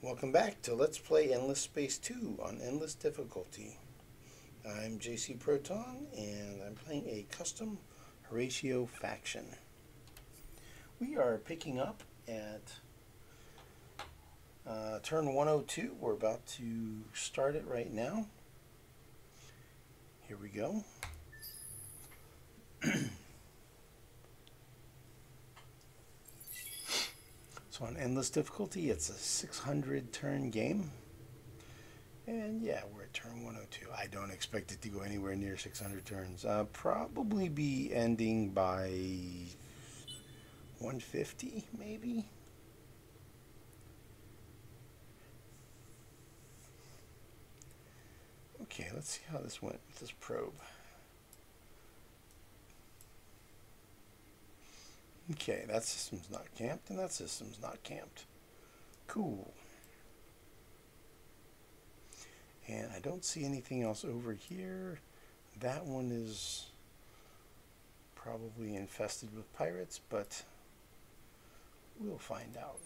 Welcome back to Let's Play Endless Space 2 on Endless Difficulty. I'm JC Proton and I'm playing a custom Horatio faction. We are picking up at turn 102. We're about to start it right now. Here we go. So on Endless Difficulty, it's a 600 turn game. And yeah, we're at turn 102. I don't expect it to go anywhere near 600 turns. Probably be ending by 150, maybe? Okay, let's see how this went with this probe. Okay, that system's not camped, and that system's not camped. Cool. And I don't see anything else over here. That one is probably infested with pirates, but we'll find out.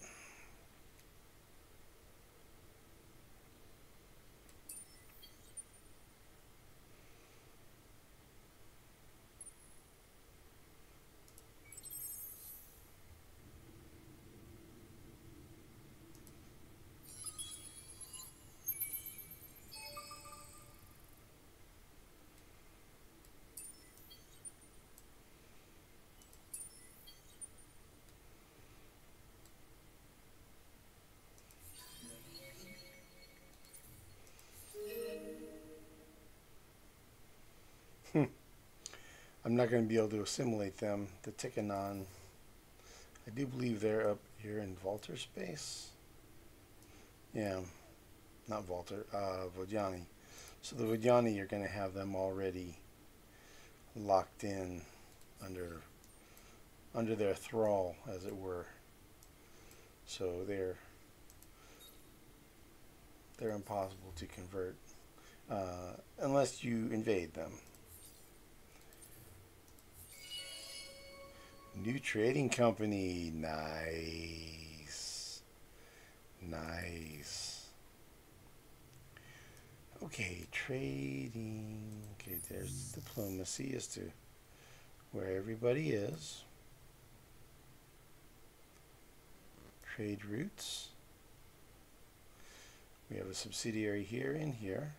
I'm not going to be able to assimilate them. The Tikkanon, I do believe they're up here in Volter space. Yeah, not Volter, Vodjani. So the Vodjani, you're going to have them already locked in under their thrall, as it were. So they're impossible to convert unless you invade them. New trading company. Nice. Nice. Okay, trading. Okay, there's diplomacy as to where everybody is. Trade routes. We have a subsidiary here and here.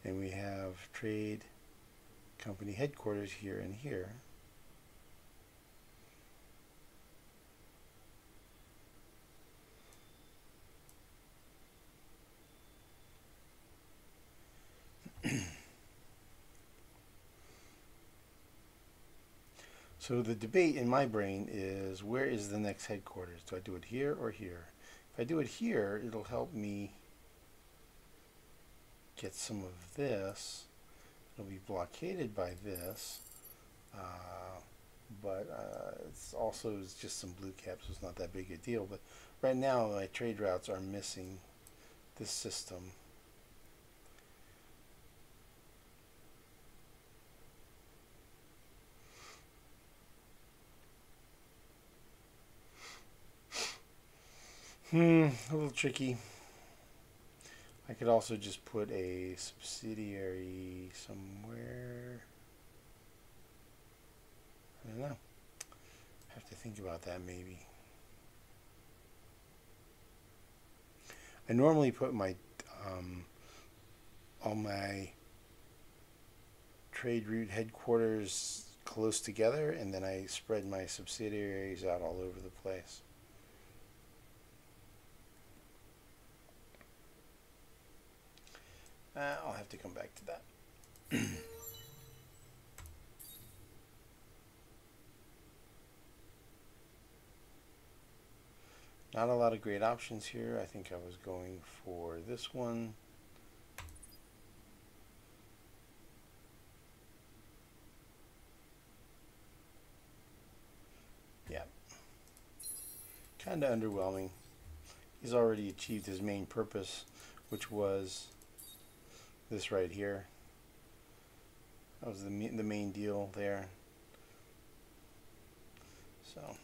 And we have trade company headquarters here and here. So the debate in my brain is, where is the next headquarters? Do I do it here or here? If I do it here, it'll help me get some of this. It'll be blockaded by this. But it's also just some blue caps, so it's not that big a deal. But right now, my trade routes are missing this system. A little tricky. I could also just put a subsidiary somewhere. I don't know. I have to think about that maybe. I normally put my all my trade route headquarters close together, and then I spread my subsidiaries out all over the place. I'll have to come back to that. Not a lot of great options here. I think I was going for this one. Yeah. Kind of underwhelming. He's already achieved his main purpose, which was this right here. That was the main deal there. So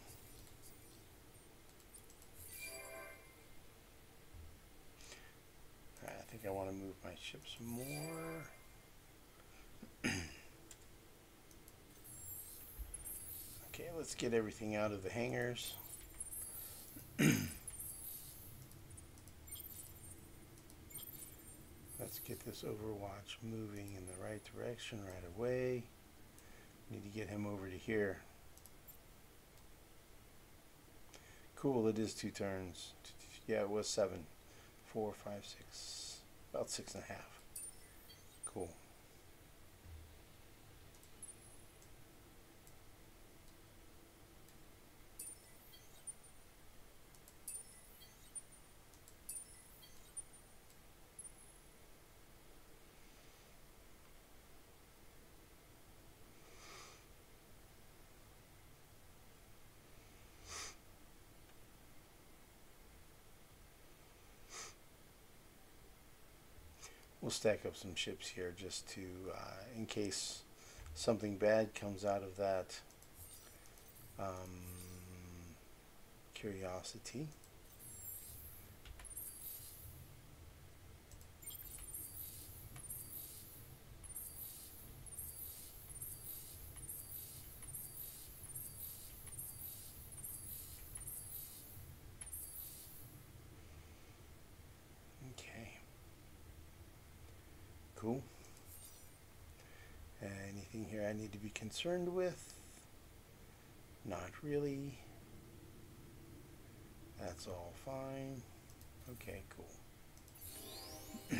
I want to move my ships more. Okay, let's get everything out of the hangars. Let's get this Overwatch moving in the right direction right away. Need to get him over to here. Cool, it is 2 turns. Yeah, it was 7. 4, 5, 6. About 6.5. Cool. We'll stack up some ships here just to, in case something bad comes out of that curiosity. Okay. Cool. Anything here I need to be concerned with? Not really. That's all fine. Okay, cool.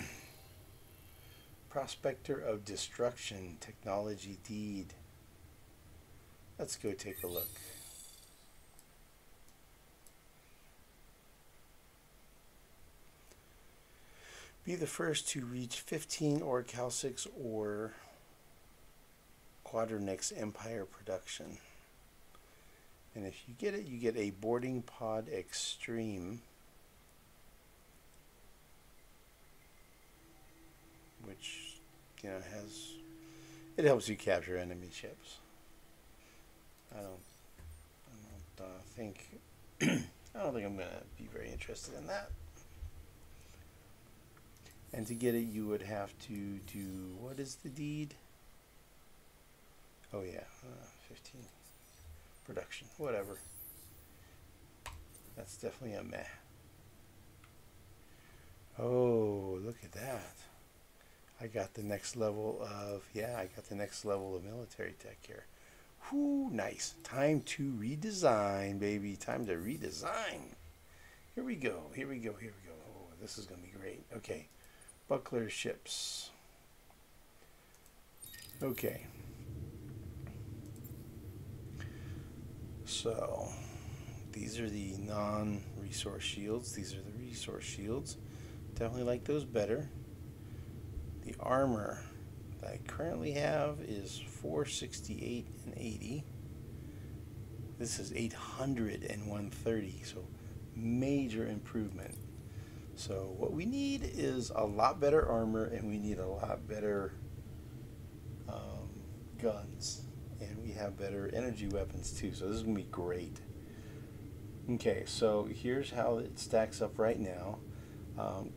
Prospector of Destruction, Technology Deed. Let's go take a look. Be the first to reach 15 or Cal 6 or Quadernix Empire production. And if you get it, you get a boarding pod extreme, which, you know, it helps you capture enemy ships. I don't think I'm gonna be very interested in that. And to get it, you would have to do, what is the deed? Oh yeah, 15 production, whatever. That's definitely a meh. Oh, look at that. I got the next level of, yeah, I got the next level of military tech here. Whoo, nice. Time to redesign, baby. Time to redesign. Here we go, here we go, here we go. Oh, this is going to be great. Okay, buckler ships. Okay. So, these are the non-resource shields. These are the resource shields. Definitely like those better. The armor that I currently have is 468 and 80. This is 800 and 130, so major improvement. So what we need is a lot better armor, and we need a lot better guns, and we have better energy weapons too, so this is going to be great. Okay, so here's how it stacks up right now.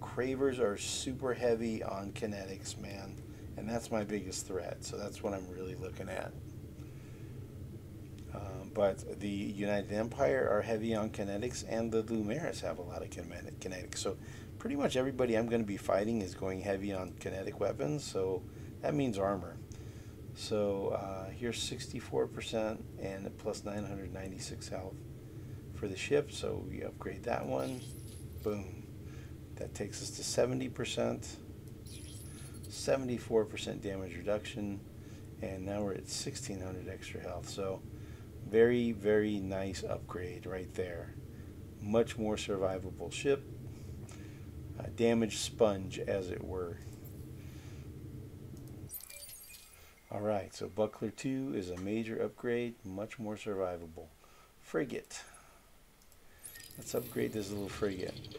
Cravers are super heavy on kinetics, man, and that's my biggest threat, so that's what I'm really looking at. But the United Empire are heavy on kinetics, and the Lumeris have a lot of kinetics, so pretty much everybody I'm going to be fighting is going heavy on kinetic weapons, so that means armor. So here's 64% and plus 996 health for the ship, so we upgrade that one. Boom. That takes us to 70%, 74% damage reduction, and now we're at 1600 extra health. So very, very nice upgrade right there. Much more survivable ship. Damage sponge, as it were. Alright, so Buckler 2 is a major upgrade, much more survivable. Frigate. Let's upgrade this little frigate.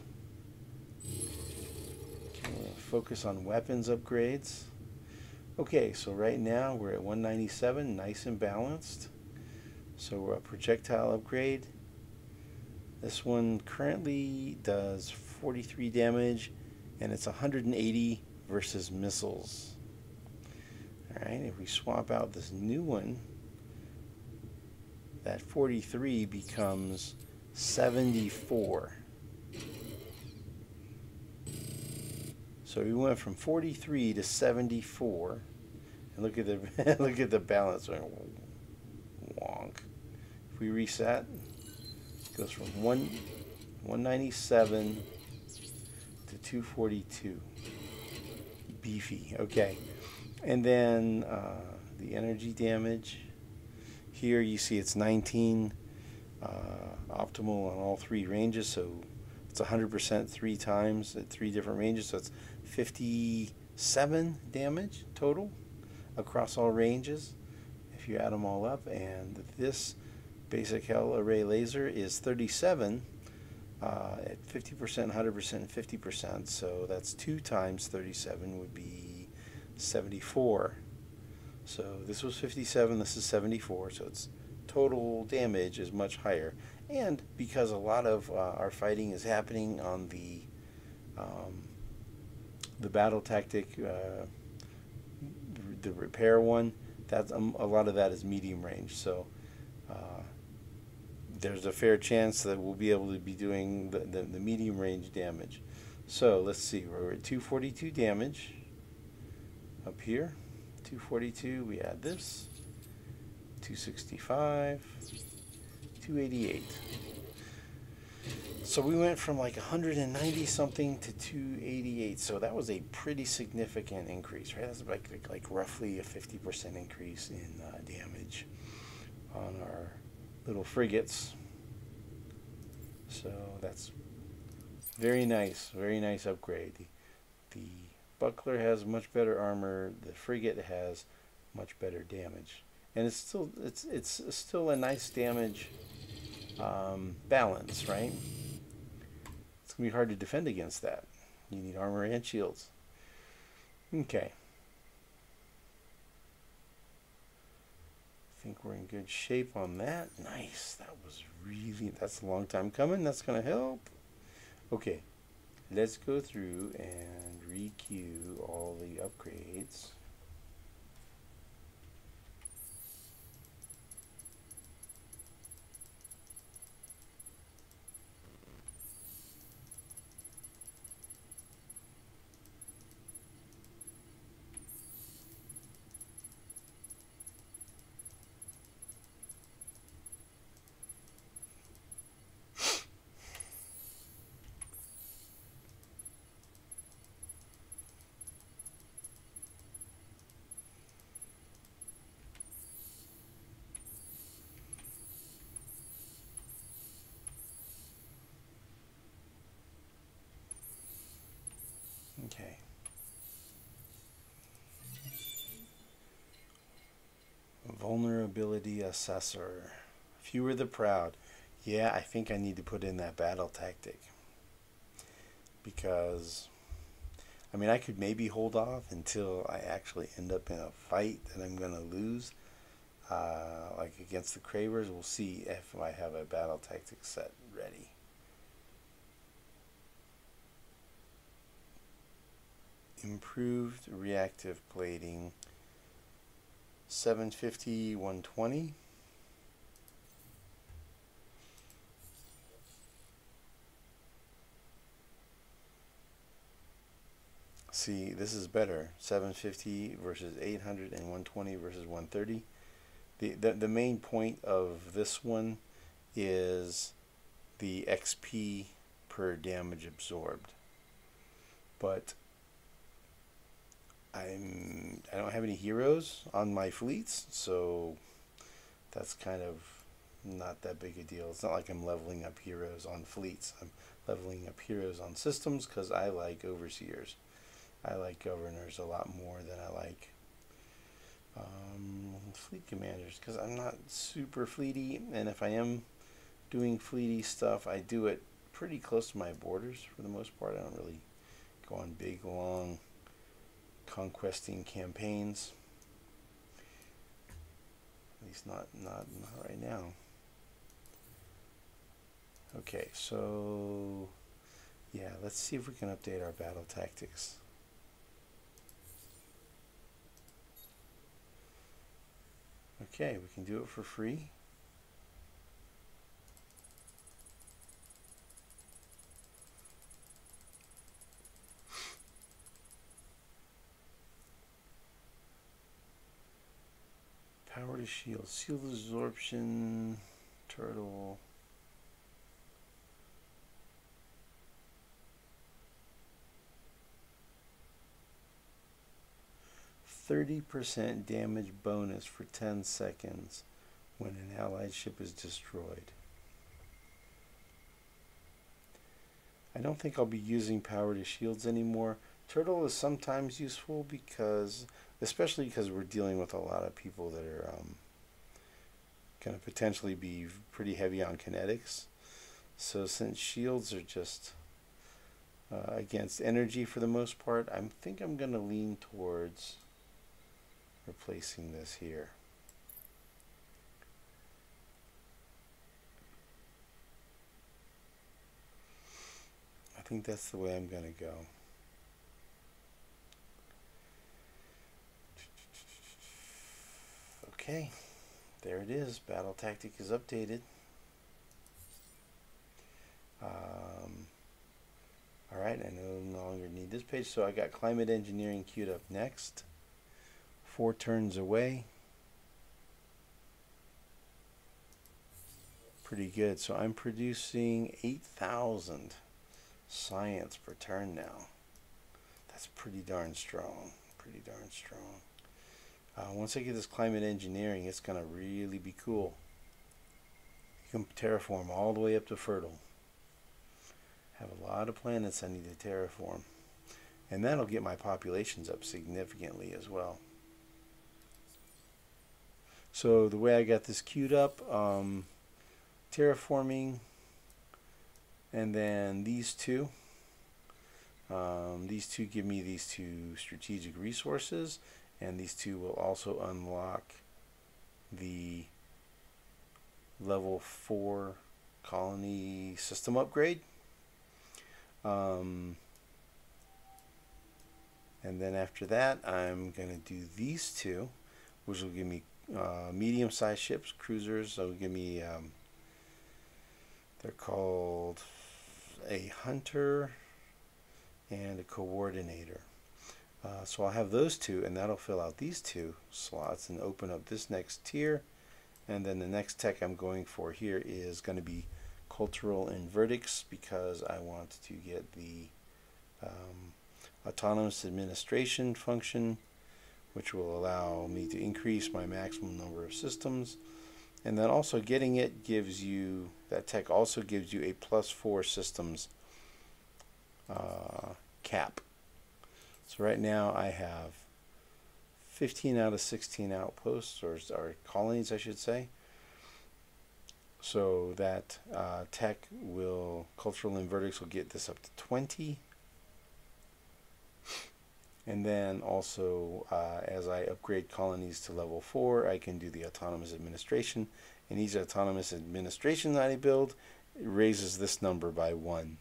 Focus on weapons upgrades. Okay, so right now we're at 197, nice and balanced. So we're a projectile upgrade. This one currently does 43 damage and it's 180 versus missiles. All right, if we swap out this new one, that 43 becomes 74. So we went from 43 to 74, and look at the look at the balance. Wonk. If we reset, it goes from 197 to 242. Beefy. Okay, and then the energy damage. Here you see it's 19 optimal on all three ranges, so it's 100% 3 times at 3 different ranges, so it's 57 damage total across all ranges if you add them all up. And this basic hell array laser is 37 at 50%, 100%, and 50%, so that's 2 times 37 would be 74. So this was 57, this is 74, so its total damage is much higher. And because a lot of our fighting is happening on the battle tactic, the repair one, that's a lot of that is medium range. So there's a fair chance that we'll be able to be doing the medium range damage. So let's see, we're at 242 damage up here. 242, we add this, 265, 288. So we went from like 190 something to 288. So that was a pretty significant increase, right? That's like roughly a 50% increase in damage on our little frigates. So that's very nice upgrade. The buckler has much better armor. The frigate has much better damage, and it's still a nice damage balance, right? It's gonna be hard to defend against that. You need armor and shields. Okay. I think we're in good shape on that. Nice. That's a long time coming. That's gonna help. Okay. Let's go through and re-queue all the upgrades. Okay. Vulnerability assessor. Fewer the proud. Yeah, I think I need to put in that battle tactic. Because, I mean, I could maybe hold off until I actually end up in a fight that I'm going to lose. Like against the Cravers. We'll see if I have a battle tactic set ready. Improved reactive plating, 750, 120. See, this is better. 750 versus 800 and 120 versus 130. The main point of this one is the XP per damage absorbed. But I don't have any heroes on my fleets, so that's kind of not that big a deal. It's not like I'm leveling up heroes on fleets. I'm leveling up heroes on systems because I like overseers. I like governors a lot more than I like fleet commanders because I'm not super fleety, and if I am doing fleety stuff, I do it pretty close to my borders for the most part. I don't really go on big, long conquesting campaigns, at least not right now. Okay, so Yeah, let's see if we can update our battle tactics. Okay, we can do it for free. Power to shield, shield absorption, turtle. 30% damage bonus for 10 seconds when an allied ship is destroyed. I don't think I'll be using power to shields anymore. Turtle is sometimes useful because, especially because we're dealing with a lot of people that are going to potentially be pretty heavy on kinetics. So since shields are just against energy for the most part, I think I'm going to lean towards replacing this here. I think that's the way I'm going to go. Okay, there it is. Battle tactic is updated. Alright, I no longer need this page, so I got climate engineering queued up next. 4 turns away. Pretty good. So I'm producing 8,000 science per turn now. That's pretty darn strong. Pretty darn strong. Once I get this climate engineering, it's going to really be cool. You can terraform all the way up to fertile. Have a lot of planets I need to terraform. And that'll get my populations up significantly as well. So the way I got this queued up, terraforming, and then these two. These two give me these 2 strategic resources, and these 2 will also unlock the level 4 colony system upgrade. And then after that, I'm going to do these 2, which will give me medium-sized ships, cruisers. So give me, they're called a hunter and a coordinator. So I'll have those 2, and that'll fill out these 2 slots and open up this next tier. And then the next tech I'm going for here is going to be cultural and verdicts, because I want to get the autonomous administration function, which will allow me to increase my maximum number of systems. And then also getting it gives you, that tech also gives you a +4 systems cap. So right now I have 15 out of 16 outposts, or colonies I should say. So that tech will, cultural and verdicts will get this up to 20. And then also, as I upgrade colonies to level 4, I can do the autonomous administration. And each autonomous administration that I build raises this number by 1.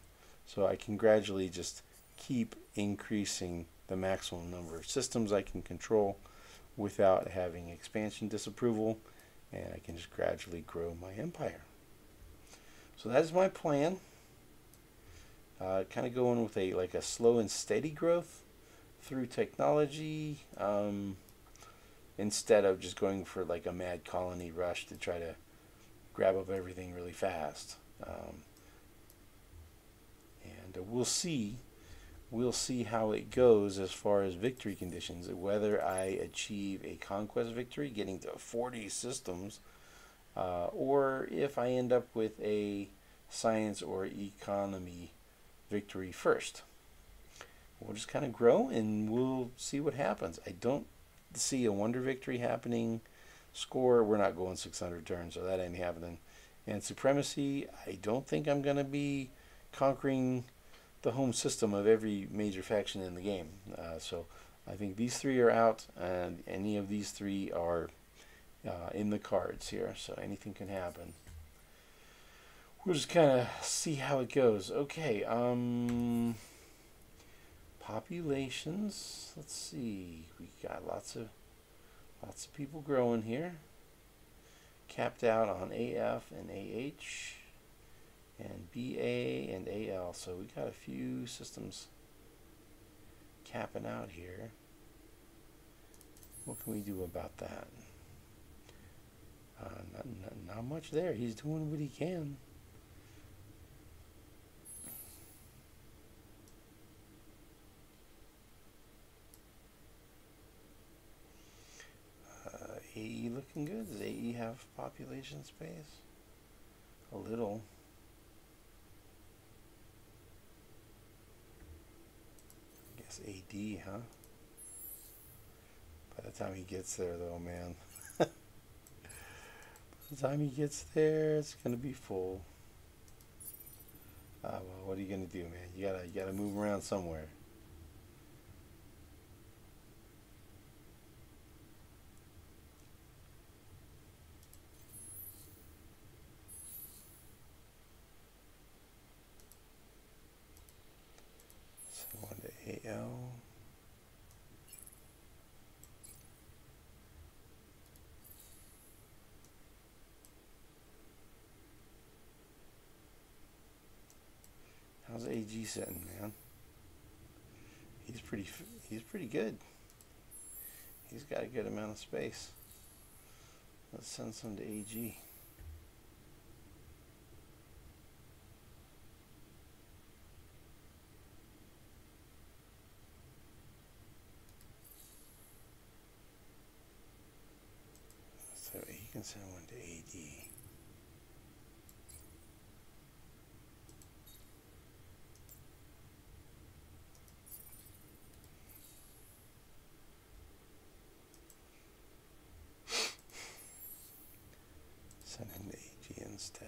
So I can gradually just keep increasing the maximum number of systems I can control without having expansion disapproval. And I can just gradually grow my empire. So that's my plan. Kind of going with a slow and steady growth through technology, instead of just going for like a mad colony rush to try to grab up everything really fast. And we'll see how it goes as far as victory conditions, whether I achieve a conquest victory getting to 40 systems, or if I end up with a science or economy victory first. We'll just kind of grow and we'll see what happens. I don't see a wonder victory happening. Score, we're not going 600 turns, so that ain't happening. And supremacy, I don't think I'm going to be conquering the home system of every major faction in the game. So I think these 3 are out, and any of these 3 are in the cards here, so anything can happen. we'll just kind of see how it goes. Okay, populations. Let's see. We got lots of people growing here. Capped out on AF and AH and BA and AL. So we got a few systems capping out here. What can we do about that? Not much there. He's doing what he can. AE looking good. Does AE have population space? A little. I guess AD, huh? By the time he gets there, though, man. By the time he gets there, it's gonna be full. Well, what are you gonna do, man? You gotta move around somewhere. Send one to AL. How's AG sitting, man? He's pretty good. He's got a good amount of space. Let's send some to AG. So he can send one to AD. Send him to AG instead.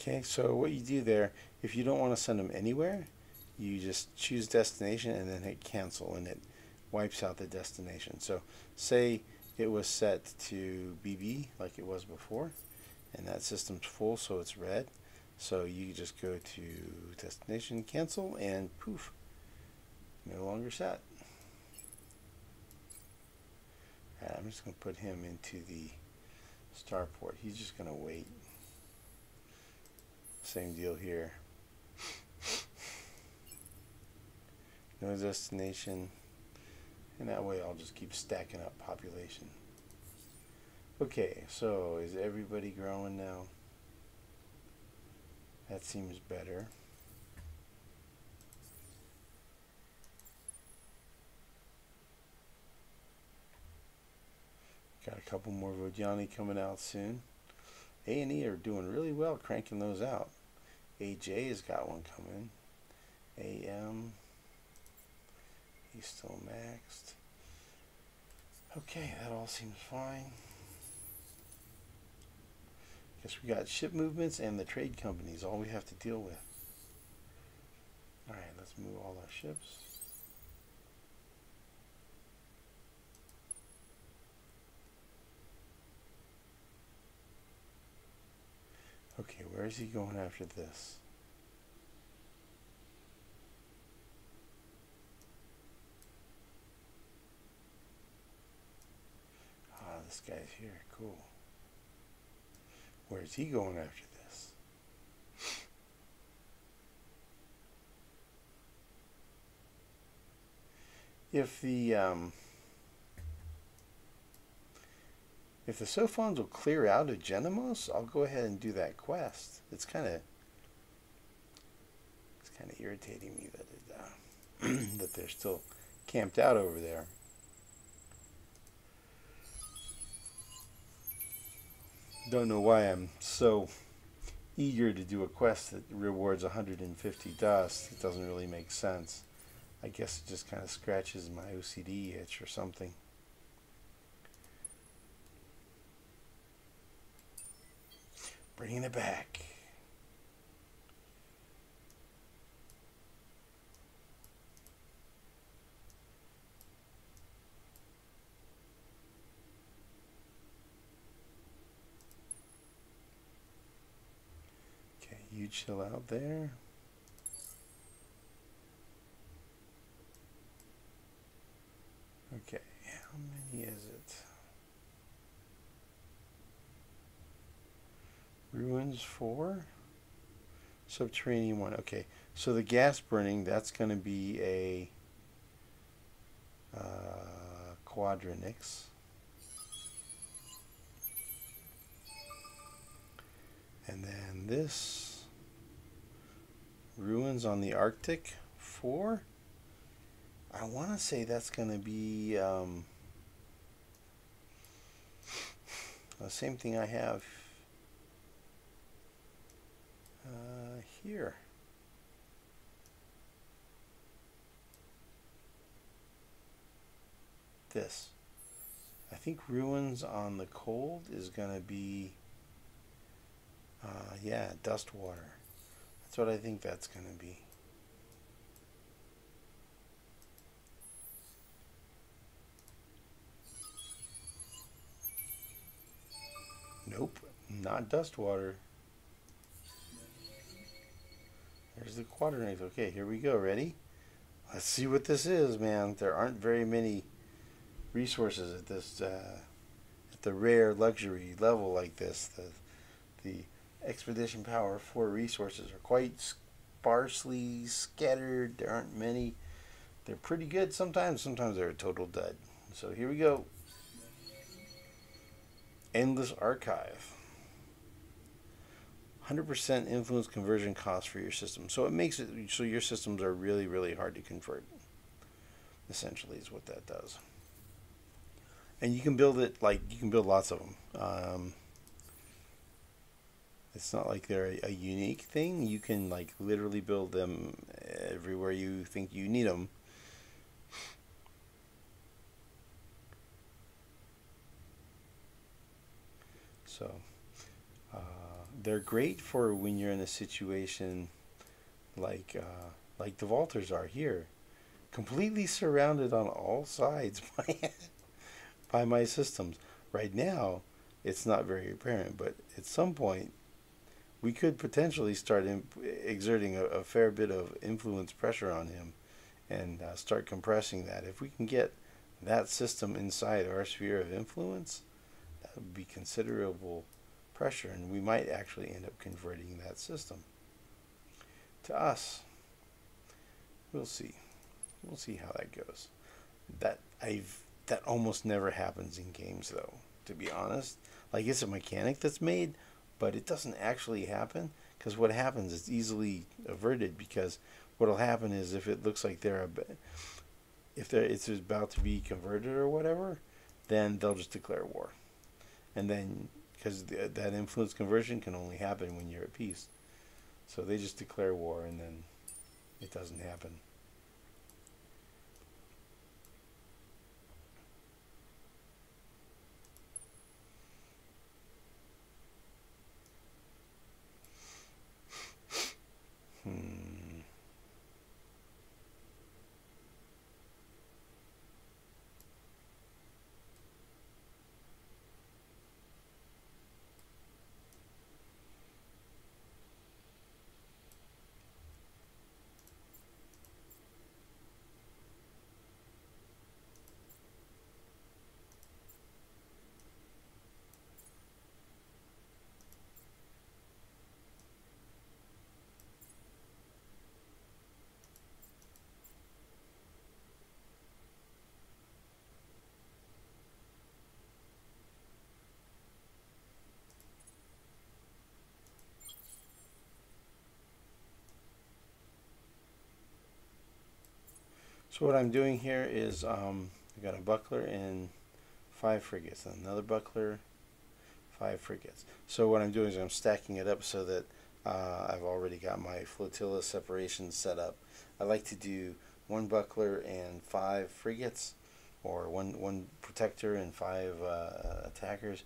Okay, so what you do there, if you don't want to send them anywhere, you just choose destination and then hit cancel, and it wipes out the destination. So say it was set to BB like it was before, and that system's full, so it's red. So you just go to destination, cancel, and poof, no longer set. All right, I'm just going to put him into the starport. He's just going to wait. Same deal here. No destination. And that way I'll just keep stacking up population. Okay, so is everybody growing now? That seems better. Got a couple more Vodiani coming out soon. A&E are doing really well cranking those out. AJ has got one coming. AM, he's still maxed. Okay, that all seems fine. Guess we got ship movements and the trade companies, all we have to deal with. Alright, let's move all our ships. Okay, where is he going after this? Ah, this guy's here. Cool. Where's he going after this? If the Sophons will clear out of Genemos, I'll go ahead and do that quest. It's kind of irritating me that that they're still camped out over there. Don't know why I'm so eager to do a quest that rewards 150 dust, it doesn't really make sense. I guess it just kind of scratches my OCD itch or something. Bringing it back. Okay, you chill out there. Okay, how many is it? Ruins 4? Subterranean 1. Okay, so the gas burning, that's going to be a Quadrinix. And then this Ruins on the Arctic 4. I want to say that's going to be the same thing I have here. This. I think Ruins on the Cold is going to be, yeah, Dust Water. That's what I think that's going to be. Nope, not Dust Water. There's the Quadrinix. Okay, here we go. Ready? Let's see what this is, man. There aren't very many resources at this, at the rare luxury level like this. The Expedition Power 4 resources are quite sparsely scattered. There aren't many. They're pretty good sometimes. Sometimes they're a total dud. So here we go. Endless Archive. 100% influence conversion cost for your system. So it makes it so your systems are really, really hard to convert. Essentially is what that does. And you can build it, like, you can build lots of them. It's not like they're a unique thing. You can, like, literally build them everywhere you think you need them. So they're great for when you're in a situation like the vaulters are here, completely surrounded on all sides by my systems. Right now, it's not very apparent, but at some point, we could potentially start exerting a fair bit of influence pressure on him and start compressing that. If we can get that system inside our sphere of influence, that would be considerable pressure, and we might actually end up converting that system to us. We'll see. We'll see how that goes. That almost never happens in games, though, to be honest. Like, it's a mechanic that's made, but it doesn't actually happen, because what happens is easily averted, because what'll happen is if it looks like it's about to be converted or whatever, then they'll just declare war. And then, because that influence conversion can only happen when you're at peace. So they just declare war, and then it doesn't happen. So what I'm doing here is I got a buckler and 5 frigates, and another buckler, 5 frigates. So what I'm doing is I'm stacking it up so that I've already got my flotilla separation set up. I like to do one buckler and 5 frigates, or one protector and 5 attackers,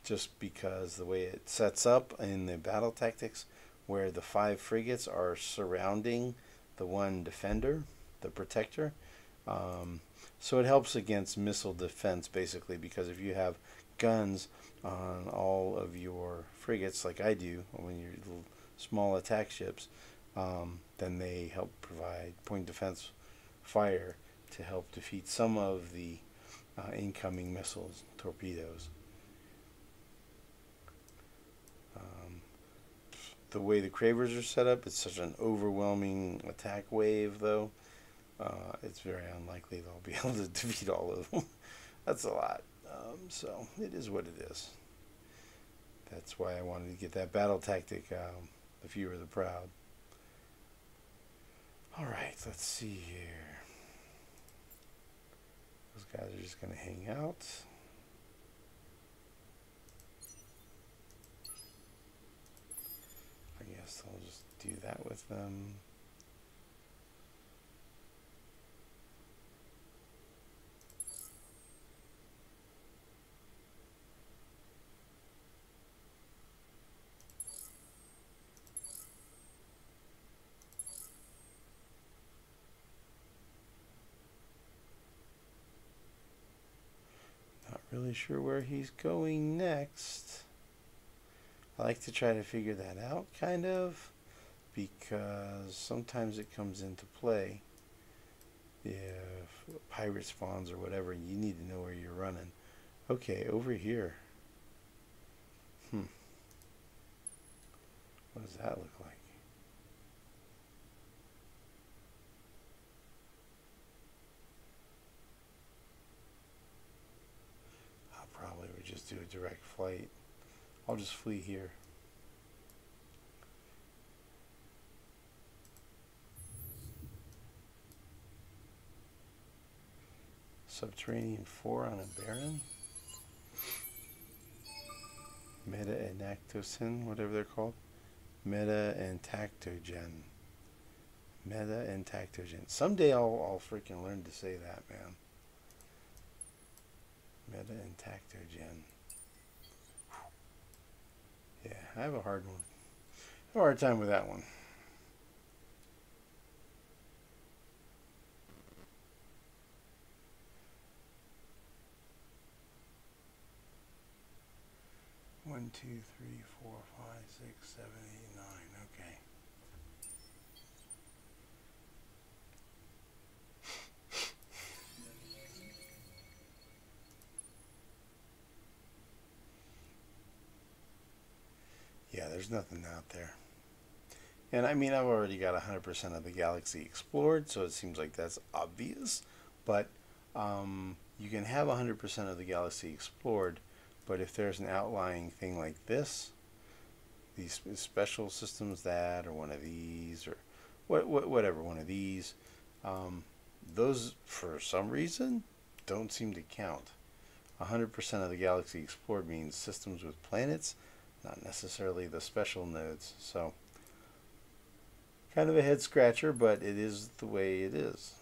just because the way it sets up in the battle tactics, where the 5 frigates are surrounding the one defender, the protector. So it helps against missile defense, basically, because if you have guns on all of your frigates, like I do, when you're little small attack ships, then they help provide point defense fire to help defeat some of the incoming missiles, torpedoes. The way the Cravers are set up, it's such an overwhelming attack wave, though. It's very unlikely they'll be able to defeat all of them. That's a lot. So it is what it is. That's why I wanted to get that battle tactic, the fewer the proud. Alright, let's see here. Those guys are just going to hang out. I guess I'll just do that with them. Not really sure where he's going next. I like to try to figure that out, kind of, because sometimes it comes into play. If pirate spawns or whatever, you need to know where you're running. Okay, over here. What does that look like? I probably would just do a direct flight. I'll just flee here. Subterranean 4 on a Baron. Meta and Actosin, whatever they're called. Meta and Tactogen. Meta and Tactogen. Someday I'll freaking learn to say that, man. Meta and Tactogen. Yeah, I have a hard one. I have a hard time with that one. One, two, three, 4, 5, 6, 7, 8, 9. Okay. Yeah, there's nothing out there. And I mean, I've already got 100% of the galaxy explored, so it seems like that's obvious. But you can have 100% of the galaxy explored, but if there's an outlying thing like this, these special systems, that, or one of these, or whatever, one of these, those, for some reason, don't seem to count. 100% of the galaxy explored means systems with planets, not necessarily the special nodes. So, kind of a head scratcher, but it is the way it is.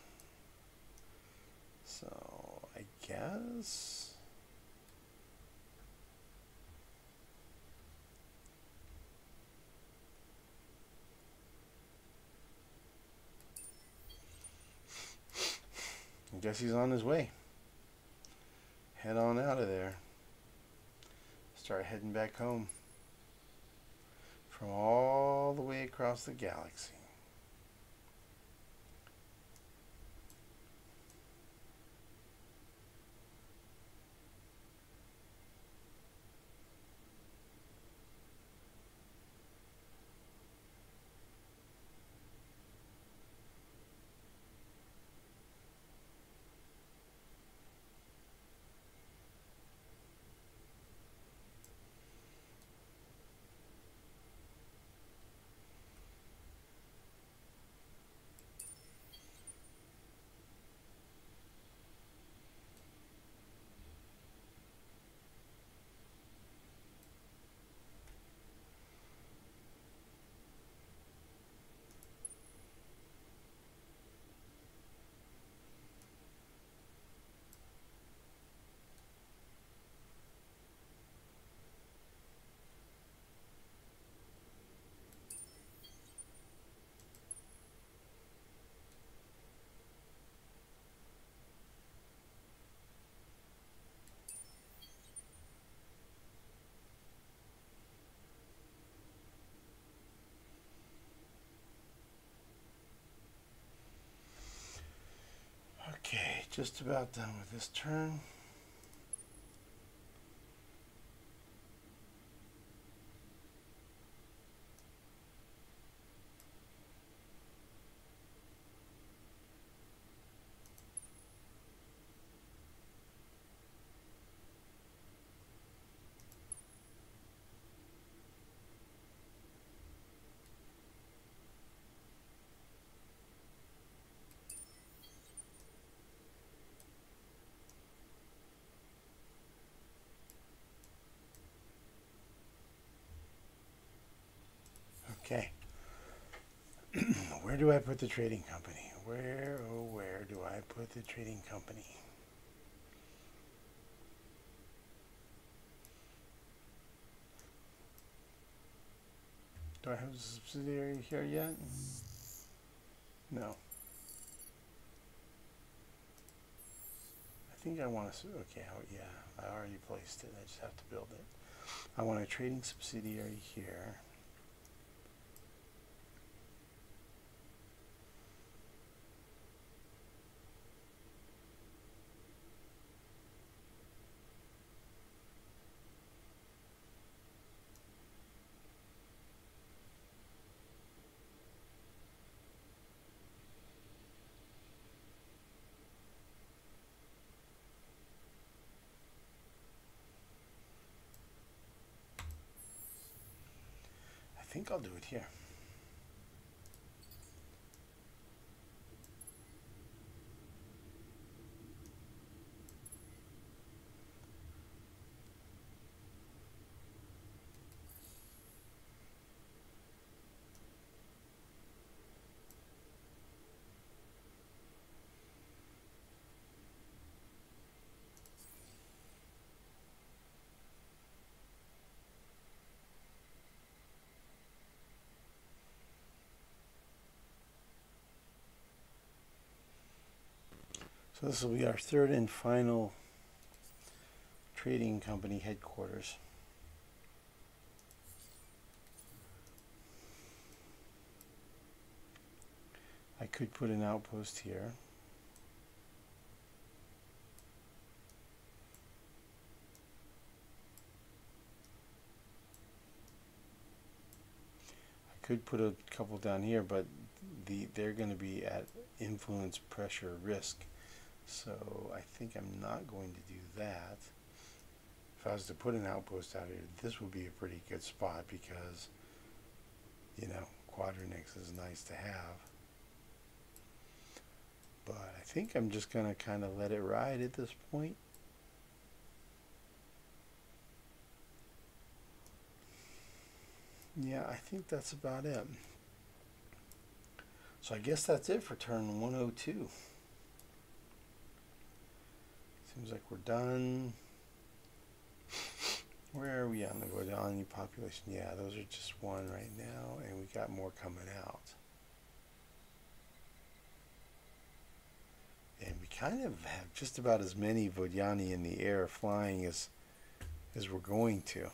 So, I guess... I guess he's on his way. Head on out of there. Start heading back home. From all the way across the galaxy. Just about done with this turn. Okay. Where do I put the trading company? Where, oh, where do I put the trading company? Do I have a subsidiary here yet? No. I think I want to, okay, oh, yeah, I already placed it. I just have to build it. I want a trading subsidiary here. I think I'll do it here. So this will be our third and final trading company headquarters. I could put an outpost here. I could put a couple down here, but they're going to be at influence, pressure, risk. So I think I'm not going to do that. If I was to put an outpost out here, this would be a pretty good spot because, you know, Quadranix is nice to have. But I think I'm just going to kind of let it ride at this point. Yeah, I think that's about it. So I guess that's it for turn 102. Seems like we're done. Where are we on the Vodyani population? Yeah, those are just one right now, and we got more coming out. And we kind of have just about as many Vodyani in the air flying as we're going to.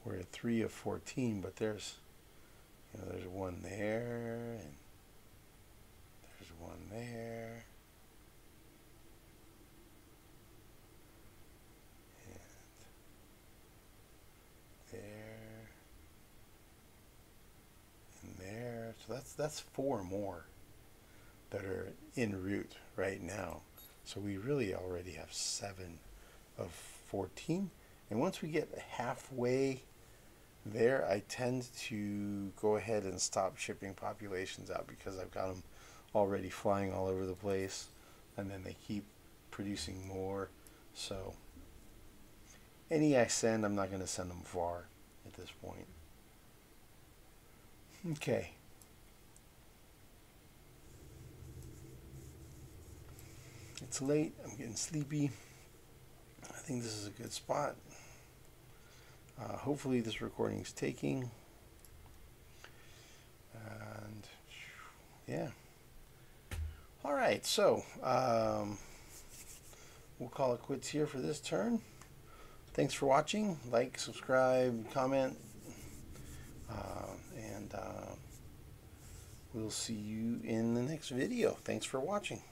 We're at 3 of 14, but there's, you know, there's one there, and there's one there. So that's 4 more that are en route right now. So we really already have 7 of 14. And once we get halfway there, I tend to go ahead and stop shipping populations out because I've got them already flying all over the place, and then they keep producing more. So any I send, I'm not going to send them far at this point. Okay. It's late. I'm getting sleepy. I think this is a good spot. Hopefully this recording is taking. And yeah. All right. So we'll call it quits here for this turn. Thanks for watching. Like, subscribe, comment. And we'll see you in the next video. Thanks for watching.